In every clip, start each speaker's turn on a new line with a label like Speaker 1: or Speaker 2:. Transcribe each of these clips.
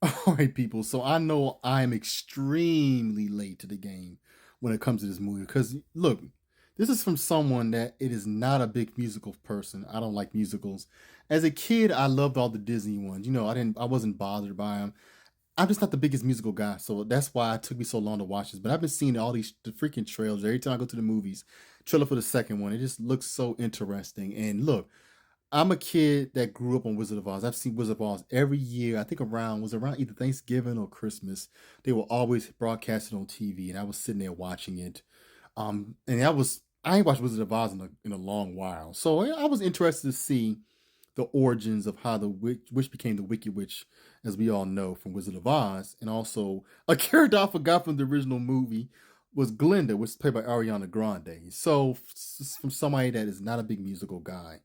Speaker 1: All right, people. So I know I'm extremely late to the game when it comes to this movie because look, this is from someone that it is not a big musical person. I don't like musicals. As a kid, I loved all the Disney ones. I wasn't bothered by them. I'm just not the biggest musical guy, so that's why it took me so long to watch this. But I've been seeing all these the freaking trailers every time I go to the movies. Trailer for the second one, it just looks so interesting. And look, I'm a kid that grew up on Wizard of Oz. I've seen Wizard of Oz every year. I think around either Thanksgiving or Christmas. They were always broadcasted on TV, and I was sitting there watching it. And I ain't watched Wizard of Oz in a long while, so I was interested to see the origins of how the witch became the Wicked Witch, as we all know from Wizard of Oz, and also a character I forgot from the original movie was Glinda, which is played by Ariana Grande. So from somebody that is not a big musical guy,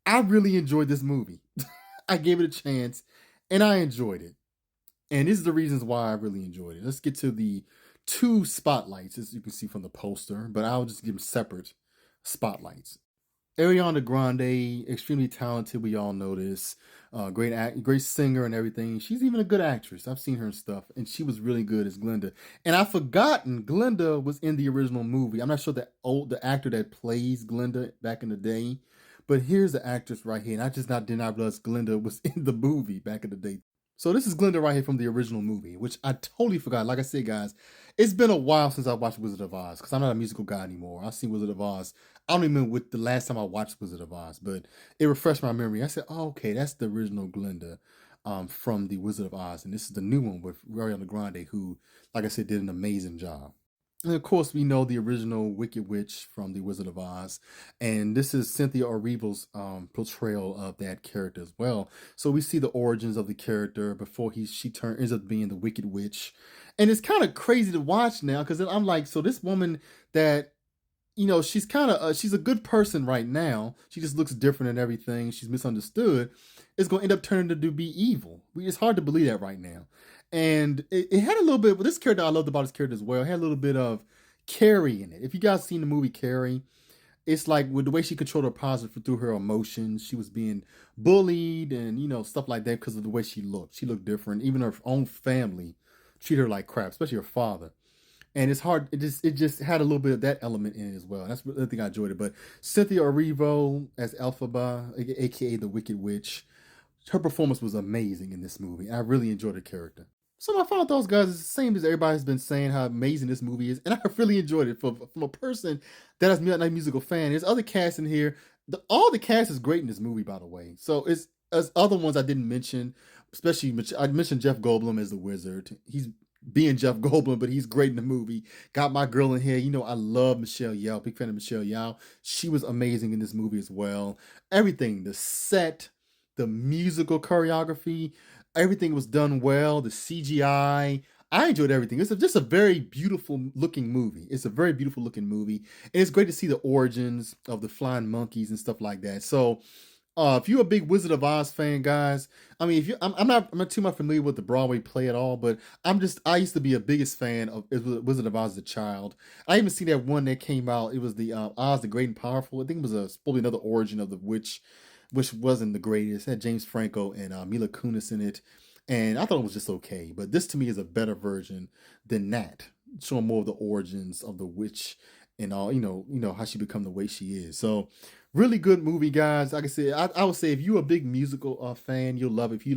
Speaker 1: I really enjoyed this movie. I gave it a chance and I enjoyed it. And this is the reasons why I really enjoyed it. Let's get to the two spotlights, as you can see from the poster, but I'll just give them separate spotlights. Ariana Grande, extremely talented. We all know this. Great singer and everything. She's even a good actress. I've seen her and stuff, and she was really good as Glinda. And I've forgotten Glinda was in the original movie. I'm not sure the actor that plays Glinda back in the day, but here's the actress right here. And I just not did not realize Glinda was in the movie back in the day. So this is Glinda right here from the original movie, which I totally forgot. Like I said, guys, it's been a while since I watched Wizard of Oz because I'm not a musical guy anymore. I've seen Wizard of Oz. I don't even remember what the last time I watched Wizard of Oz, but it refreshed my memory. I said, "Oh, okay, that's the original Glinda from the Wizard of Oz, and this is the new one with Ariana Grande, who, like I said, did an amazing job." And of course, we know the original Wicked Witch from The Wizard of Oz, and this is Cynthia Erivo's portrayal of that character as well. So we see the origins of the character before she ends up being the Wicked Witch, and it's kind of crazy to watch now because I'm like, so this woman that she's kind of she's a good person right now. She just looks different and everything. She's misunderstood. It's going to end up turning to be evil. It's hard to believe that right now. And it had a little bit. This character I loved about this character as well. It had a little bit of Carrie in it. If you guys seen the movie Carrie, it's like with the way she controlled her positive through her emotions. She was being bullied and stuff like that because of the way she looked. She looked different. Even her own family treated her like crap, especially her father. And it's hard. It just had a little bit of that element in it as well. That's the thing I enjoyed it. But Cynthia Erivo as Elphaba, aka the Wicked Witch, her performance was amazing in this movie. I really enjoyed her character. So my final thoughts, guys, is the same as everybody's been saying how amazing this movie is, and I really enjoyed it. From a person that is not a musical fan, there's other cast in here. All the cast is great in this movie, by the way. So it's as other ones I didn't mention, especially I mentioned Jeff Goldblum as the wizard. He's being Jeff Goldblum, but he's great in the movie. Got my girl in here. I love Michelle Yeoh. Big fan of Michelle Yeoh. She was amazing in this movie as well. Everything, the set, the musical choreography, everything was done well. The CGI, I enjoyed everything. It's just a very beautiful looking movie. It's a very beautiful looking movie, and it's great to see the origins of the flying monkeys and stuff like that. So if you're a big Wizard of Oz fan, guys, I mean, if you, I'm not too much familiar with the Broadway play at all, but I used to be a biggest fan of Wizard of Oz as a child. I even seen that one that came out. It was the Oz the Great and Powerful. I think it was probably another origin of the witch, which wasn't the greatest. It had James Franco and Mila Kunis in it, and I thought it was just okay. But this to me is a better version than that, showing more of the origins of the witch and all. How she become the way she is. So really good movie, guys. Like I said, I would say if you're a big musical fan, you'll love it. If you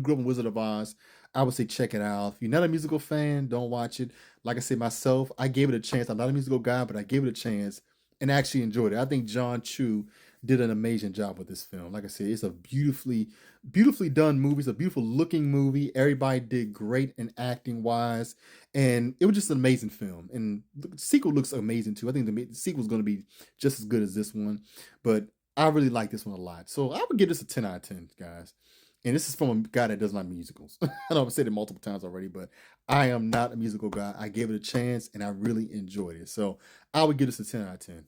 Speaker 1: grew up in Wizard of Oz, I would say check it out. If you're not a musical fan, don't watch it. Like I said myself, I gave it a chance. I'm not a musical guy, but I gave it a chance and actually enjoyed it. I think John Chu did an amazing job with this film. Like I said, it's a beautifully done movie. It's a beautiful looking movie. Everybody did great in acting wise, and it was just an amazing film. And the sequel looks amazing too. I think the sequel is going to be just as good as this one, but I really like this one a lot. So I would give this a 10 out of 10, guys. And this is from a guy that does not musicals. I know I've said it multiple times already, but I am not a musical guy. I gave it a chance and I really enjoyed it. So I would give this a 10 out of 10.